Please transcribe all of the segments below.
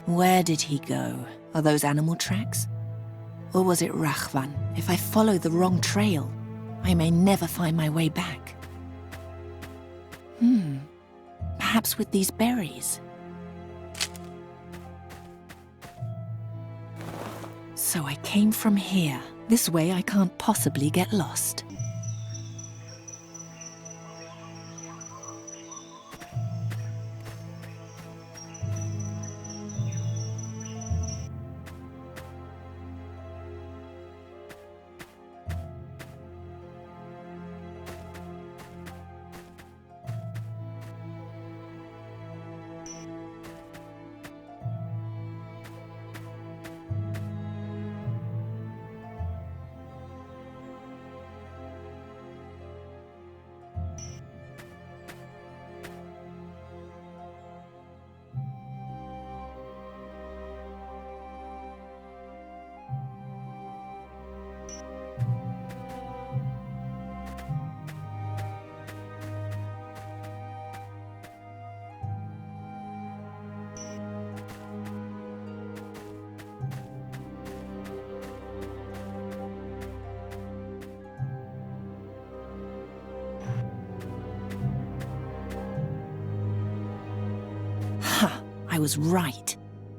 Where did he go? Are those animal tracks? Or was it Rachvan? If I follow the wrong trail, I may never find my way back. Perhaps with these berries. So I came from here. This way I can't possibly get lost. I was right.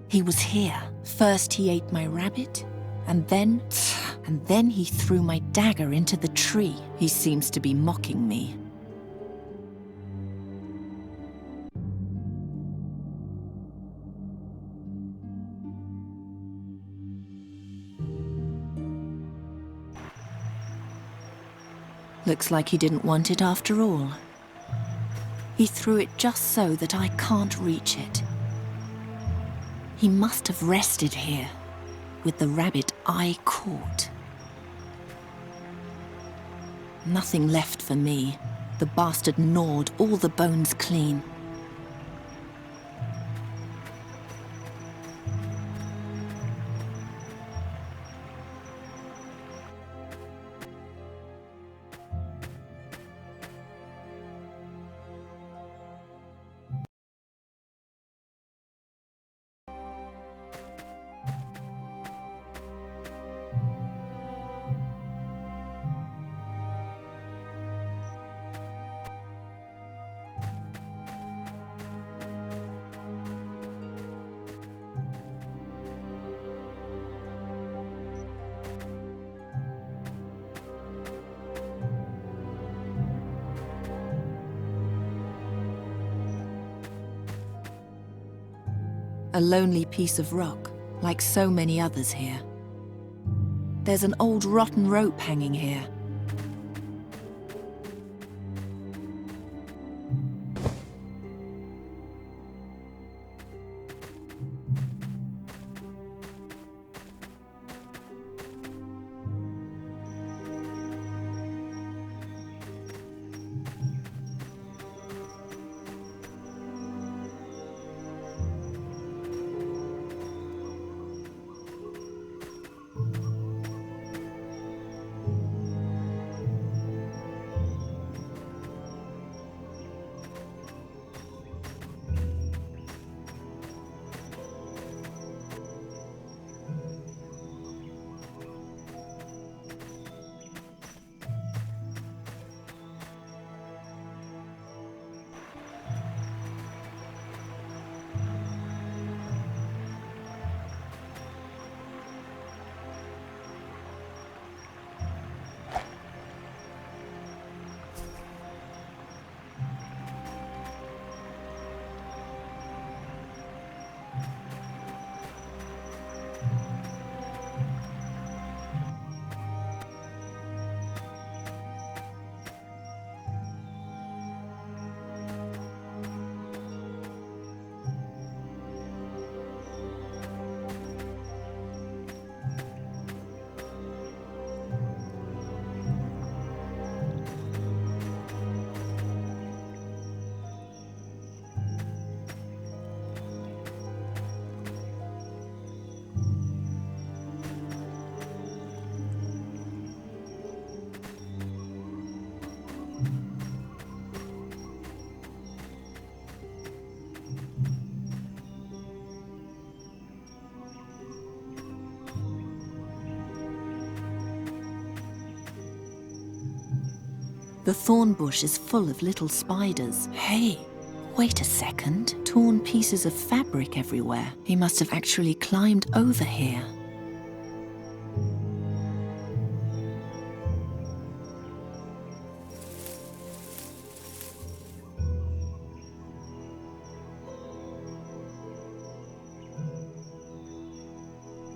He was here. First he ate my rabbit, and then he threw my dagger into the tree. He seems to be mocking me. Looks like he didn't want it after all. He threw it just so that I can't reach it. He must have rested here, with the rabbit I caught. Nothing left for me. The bastard gnawed all the bones clean. A lonely piece of rock, like so many others here. There's an old rotten rope hanging here. The thorn bush is full of little spiders. Hey, wait a second. Torn pieces of fabric everywhere. He must have actually climbed over here.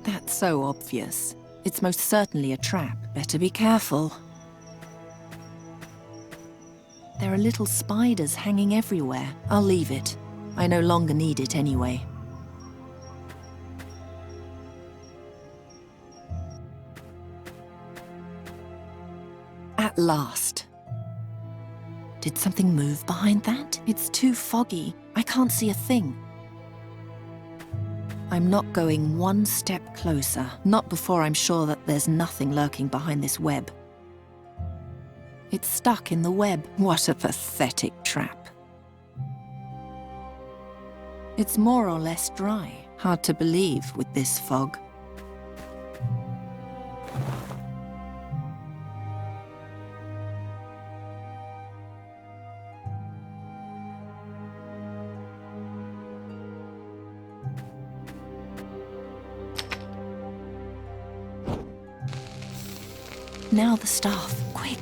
That's so obvious. It's most certainly a trap. Better be careful. There are little spiders hanging everywhere. I'll leave it. I no longer need it anyway. At last. Did something move behind that? It's too foggy. I can't see a thing. I'm not going one step closer. Not before I'm sure that there's nothing lurking behind this web. It's stuck in the web. What a pathetic trap. It's more or less dry. Hard to believe with this fog. Now the staff, quick.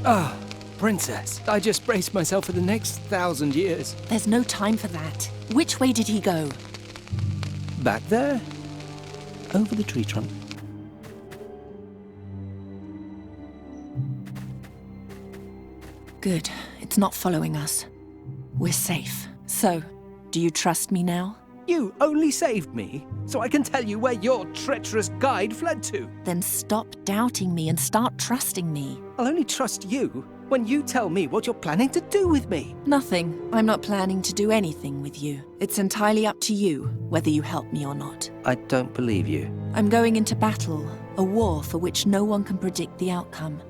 Ah, Princess. I just braced myself for the next 1,000 years. There's no time for that. Which way did he go? Back there? Over the tree trunk. Good. It's not following us. We're safe. So, do you trust me now? You only saved me, so I can tell you where your treacherous guide fled to. Then stop doubting me and start trusting me. I'll only trust you when you tell me what you're planning to do with me. Nothing. I'm not planning to do anything with you. It's entirely up to you whether you help me or not. I don't believe you. I'm going into battle, a war for which no one can predict the outcome.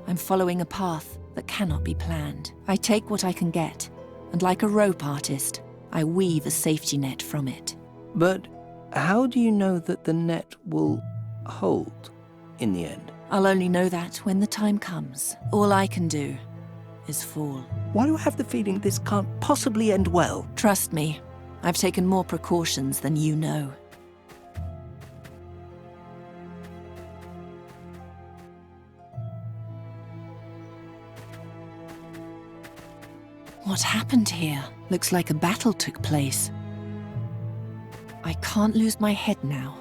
I'm following a path that cannot be planned. I take what I can get, and like a rope artist, I weave a safety net from it. But how do you know that the net will hold in the end? I'll only know that when the time comes. All I can do is fall. Why do I have the feeling this can't possibly end well? Trust me, I've taken more precautions than you know. What happened here? Looks like a battle took place. I can't lose my head now.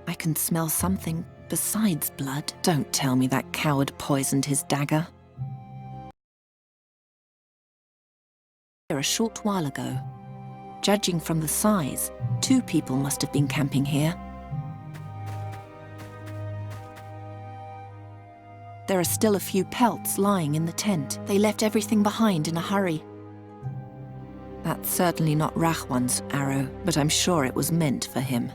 I can smell something besides blood. Don't tell me that coward poisoned his dagger. A short while ago. Judging from the size, 2 people must have been camping here. There are still a few pelts lying in the tent. They left everything behind in a hurry. That's certainly not Rahwan's arrow, but I'm sure it was meant for him.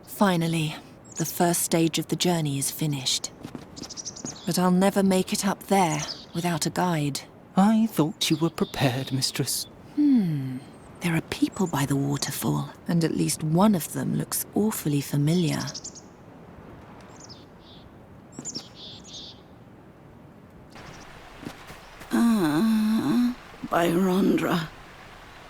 Finally, the first stage of the journey is finished. But I'll never make it up there without a guide. I thought you were prepared, mistress. There are people by the waterfall, and at least one of them looks awfully familiar. Byrondra.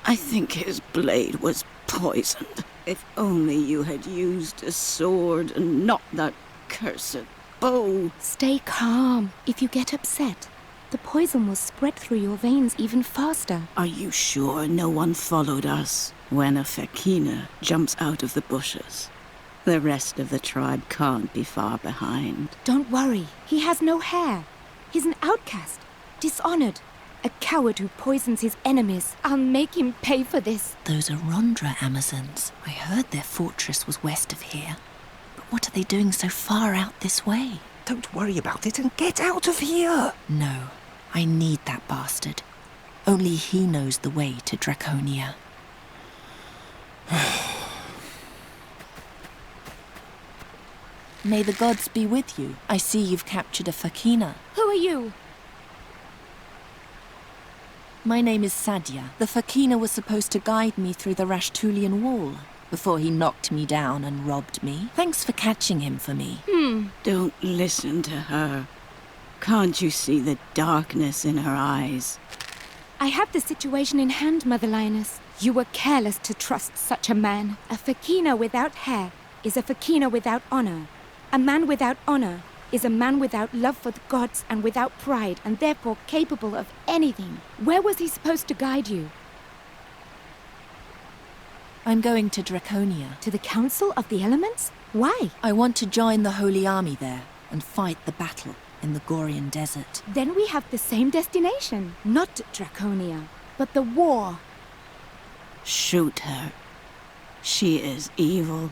I think his blade was poisoned. If only you had used a sword and not that cursed bow. Stay calm. If you get upset, the poison will spread through your veins even faster. Are you sure no one followed us when a Fekina jumps out of the bushes? The rest of the tribe can't be far behind. Don't worry, he has no hair. He's an outcast, dishonored, a coward who poisons his enemies. I'll make him pay for this. Those are Rondra Amazons. I heard their fortress was west of here. But what are they doing so far out this way? Don't worry about it and get out of here! No, I need that bastard. Only he knows the way to Draconia. May the gods be with you. I see you've captured a Fekina. Who are you? My name is Sadia. The Fekina was supposed to guide me through the Rashtulian wall before he knocked me down and robbed me. Thanks for catching him for me. Don't listen to her. Can't you see the darkness in her eyes? I have the situation in hand, Mother Lioness. You were careless to trust such a man. A Fekina without hair is a Fekina without honor. A man without honor is a man without love for the gods and without pride, and therefore capable of anything. Where was he supposed to guide you? I'm going to Draconia. To the Council of the Elements? Why? I want to join the Holy Army there and fight the battle in the Gorian desert. Then we have the same destination. Not Draconia, but the war. Shoot her. She is evil.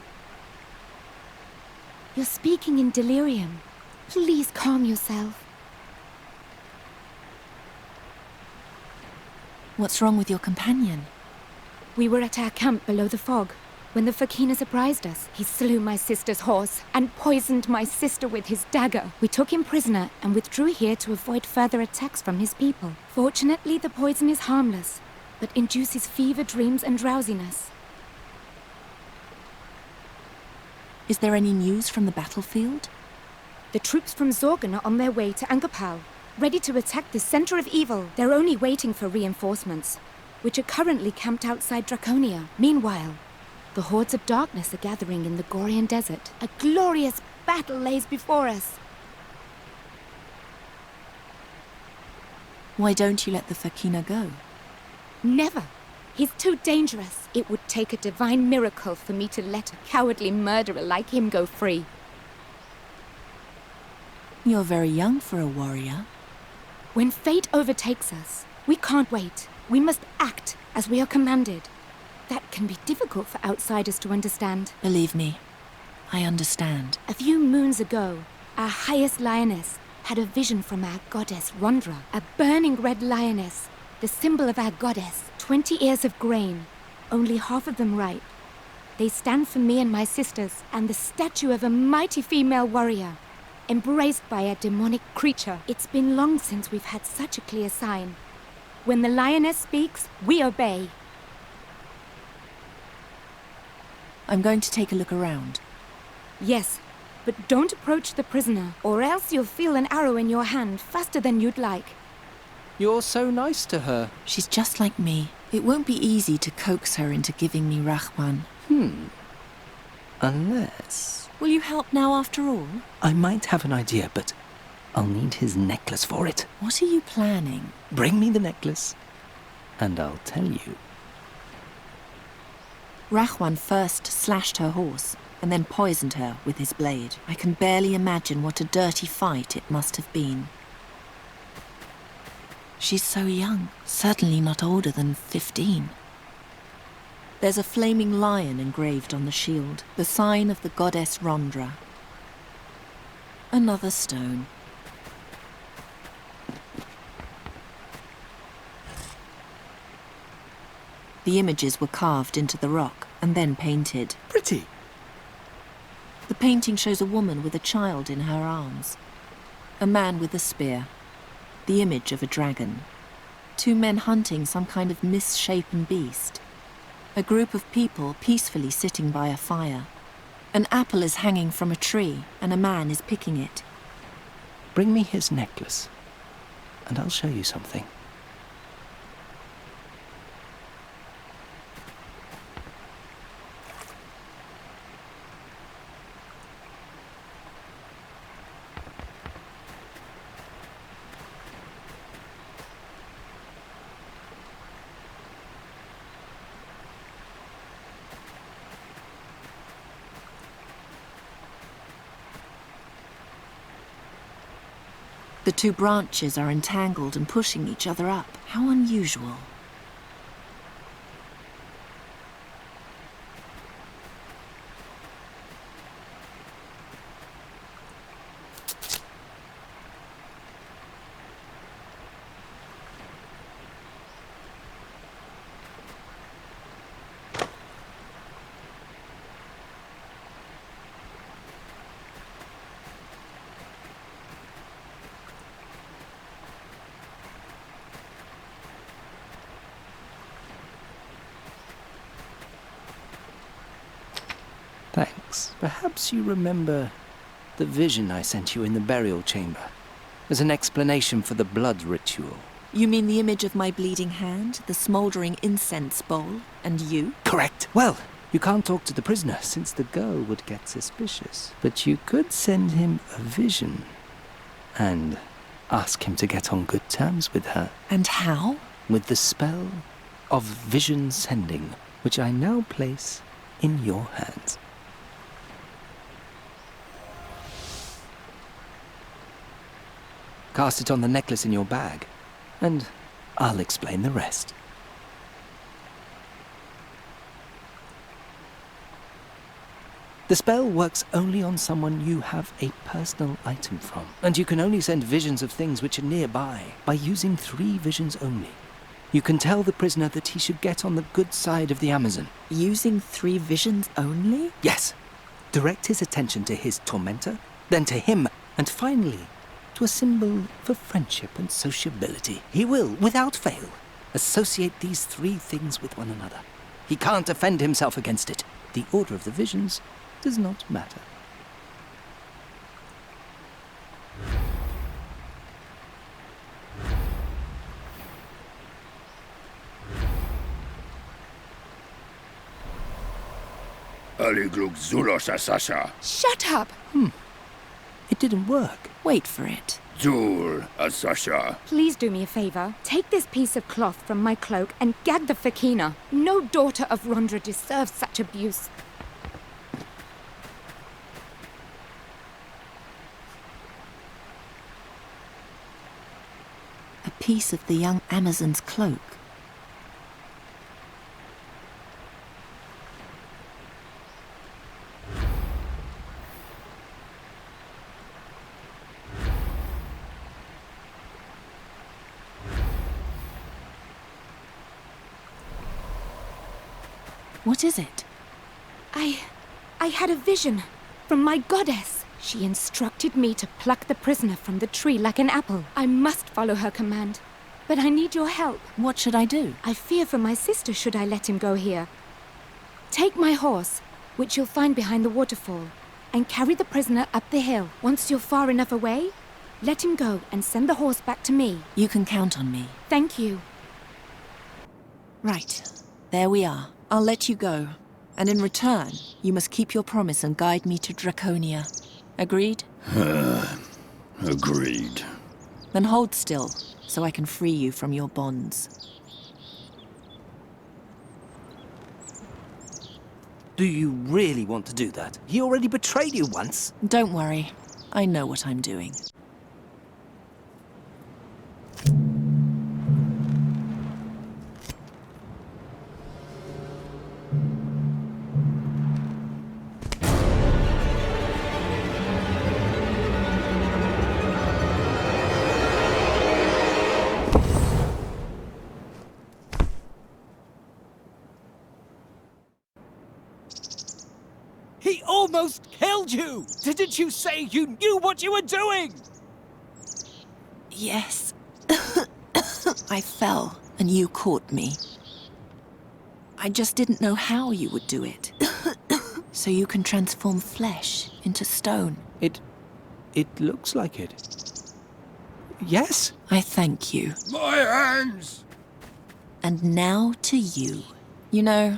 You're speaking in delirium. Please calm yourself. What's wrong with your companion? We were at our camp below the fog. When the Fekina surprised us, he slew my sister's horse and poisoned my sister with his dagger. We took him prisoner and withdrew here to avoid further attacks from his people. Fortunately, the poison is harmless, but induces fever, dreams, and drowsiness. Is there any news from the battlefield? The troops from Zorgan are on their way to Angkopal, ready to attack the center of evil. They're only waiting for reinforcements, which are currently camped outside Draconia. Meanwhile, the hordes of darkness are gathering in the Gorian desert. A glorious battle lays before us. Why don't you let the Fekina go? Never. He's too dangerous. It would take a divine miracle for me to let a cowardly murderer like him go free. You're very young for a warrior. When fate overtakes us, we can't wait. We must act as we are commanded. That can be difficult for outsiders to understand. Believe me, I understand. A few moons ago, our highest lioness had a vision from our goddess Rondra, a burning red lioness, the symbol of our goddess. 20 ears of grain, only half of them ripe. They stand for me and my sisters, and the statue of a mighty female warrior, embraced by a demonic creature. It's been long since we've had such a clear sign. When the lioness speaks, we obey. I'm going to take a look around. Yes, but don't approach the prisoner, or else you'll feel an arrow in your hand faster than you'd like. You're so nice to her. She's just like me. It won't be easy to coax her into giving me Rahwan. Unless... Will you help now after all? I might have an idea, but I'll need his necklace for it. What are you planning? Bring me the necklace, and I'll tell you. Rahwan first slashed her horse, and then poisoned her with his blade. I can barely imagine what a dirty fight it must have been. She's so young, certainly not older than 15. There's a flaming lion engraved on the shield, the sign of the goddess Rondra. Another stone. The images were carved into the rock and then painted. Pretty. The painting shows a woman with a child in her arms, a man with a spear, the image of a dragon, 2 men hunting some kind of misshapen beast, a group of people peacefully sitting by a fire. An apple is hanging from a tree and a man is picking it. Bring me his necklace, and I'll show you something. The two branches are entangled and pushing each other up. How unusual. Thanks. Perhaps you remember the vision I sent you in the burial chamber as an explanation for the blood ritual. You mean the image of my bleeding hand, the smouldering incense bowl, and you? Correct. Well, you can't talk to the prisoner since the girl would get suspicious. But you could send him a vision and ask him to get on good terms with her. And how? With the spell of vision sending, which I now place in your hands. Cast it on the necklace in your bag, and I'll explain the rest. The spell works only on someone you have a personal item from, and you can only send visions of things which are nearby by using 3 visions only. You can tell the prisoner that he should get on the good side of the Amazon. Using 3 visions only? Yes. Direct his attention to his tormentor, then to him, and finally to a symbol for friendship and sociability. He will, without fail, associate these 3 things with one another. He can't defend himself against it. The order of the visions does not matter. Shut up! It didn't work. Wait for it. Please do me a favor. Take this piece of cloth from my cloak and gag the Fakina. No daughter of Rondra deserves such abuse. A piece of the young Amazon's cloak. What is it? I had a vision from my goddess. She instructed me to pluck the prisoner from the tree like an apple. I must follow her command, but I need your help. What should I do? I fear for my sister should I let him go here. Take my horse, which you'll find behind the waterfall, and carry the prisoner up the hill. Once you're far enough away, let him go and send the horse back to me. You can count on me. Thank you. Right. There we are. I'll let you go. And in return, you must keep your promise and guide me to Draconia. Agreed? Agreed. Then hold still, so I can free you from your bonds. Do you really want to do that? He already betrayed you once. Don't worry. I know what I'm doing. He almost killed you! Didn't you say you knew what you were doing? Yes. I fell, and you caught me. I just didn't know how you would do it. So you can transform flesh into stone. It looks like it. Yes? I thank you. My hands! And now to you. You know,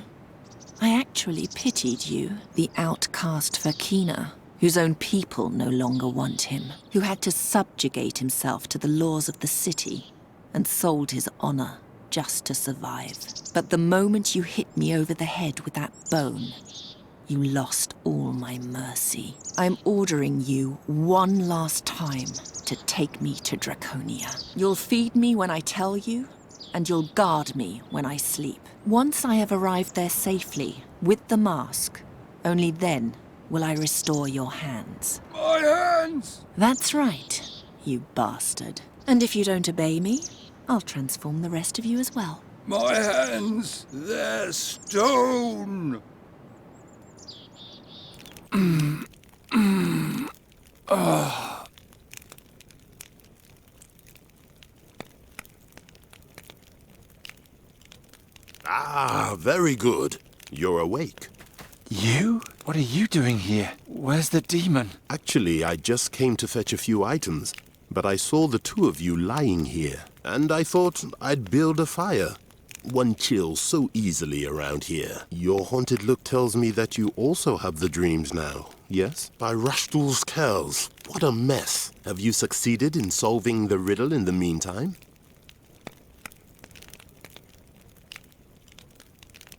I actually pitied you, the outcast Fakina, whose own people no longer want him, who had to subjugate himself to the laws of the city and sold his honor just to survive. But the moment you hit me over the head with that bone, you lost all my mercy. I'm ordering you one last time to take me to Draconia. You'll feed me when I tell you, and you'll guard me when I sleep. Once I have arrived there safely, with the mask, only then will I restore your hands. My hands! That's right, you bastard. And if you don't obey me, I'll transform the rest of you as well. My hands, they're stone! Ah, very good. You're awake. You? What are you doing here? Where's the demon? Actually, I just came to fetch a few items, but I saw the two of you lying here, and I thought I'd build a fire. One chills so easily around here. Your haunted look tells me that you also have the dreams now, yes? By Rashtul's Kells, what a mess. Have you succeeded in solving the riddle in the meantime?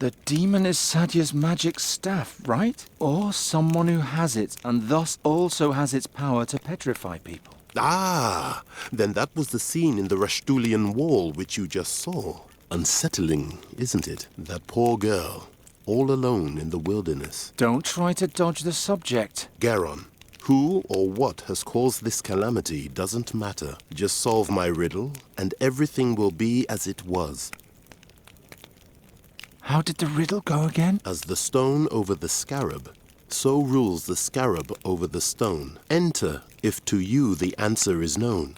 The demon is Sadia's magic staff, right? Or someone who has it, and thus also has its power to petrify people. Ah, then that was the scene in the Rashtulian wall which you just saw. Unsettling, isn't it? That poor girl, all alone in the wilderness. Don't try to dodge the subject. Garon, who or what has caused this calamity doesn't matter. Just solve my riddle, and everything will be as it was. How did the riddle go again? As the stone over the scarab, so rules the scarab over the stone. Enter if to you the answer is known.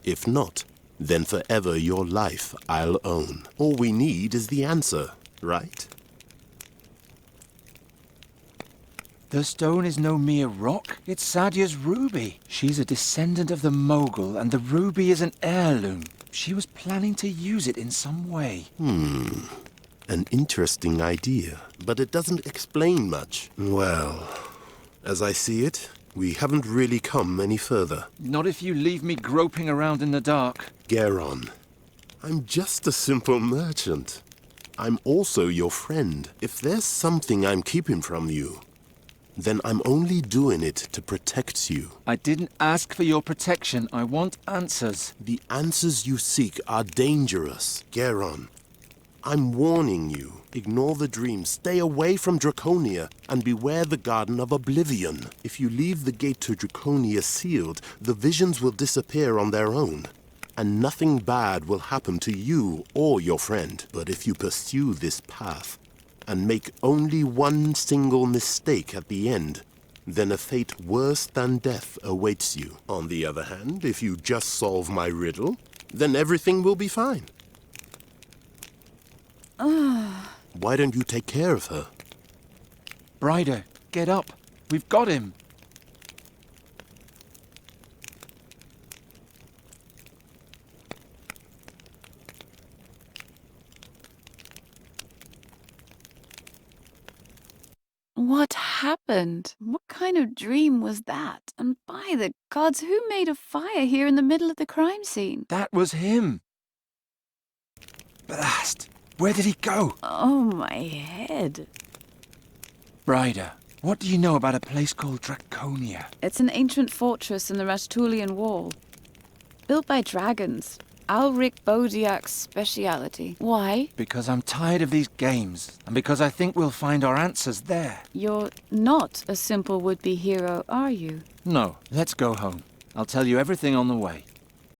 If not, then forever your life I'll own. All we need is the answer, right? The stone is no mere rock. It's Sadia's ruby. She's a descendant of the mogul, and the ruby is an heirloom. She was planning to use it in some way. An interesting idea, but it doesn't explain much. Well, as I see it, we haven't really come any further. Not if you leave me groping around in the dark. Garon, I'm just a simple merchant. I'm also your friend. If there's something I'm keeping from you, then I'm only doing it to protect you. I didn't ask for your protection. I want answers. The answers you seek are dangerous, Garon. I'm warning you. Ignore the dream, stay away from Draconia, and beware the Garden of Oblivion. If you leave the gate to Draconia sealed, the visions will disappear on their own, and nothing bad will happen to you or your friend. But if you pursue this path, and make only one single mistake at the end, then a fate worse than death awaits you. On the other hand, if you just solve my riddle, then everything will be fine. Why don't you take care of her? Brider, get up. We've got him. What happened? What kind of dream was that? And by the gods, who made a fire here in the middle of the crime scene? That was him. Blast! Where did he go? Oh, my head. Brider, what do you know about a place called Draconia? It's an ancient fortress in the Rastulian Wall. Built by dragons. Alric Bodiak's speciality. Why? Because I'm tired of these games, and because I think we'll find our answers there. You're not a simple would-be hero, are you? No, let's go home. I'll tell you everything on the way.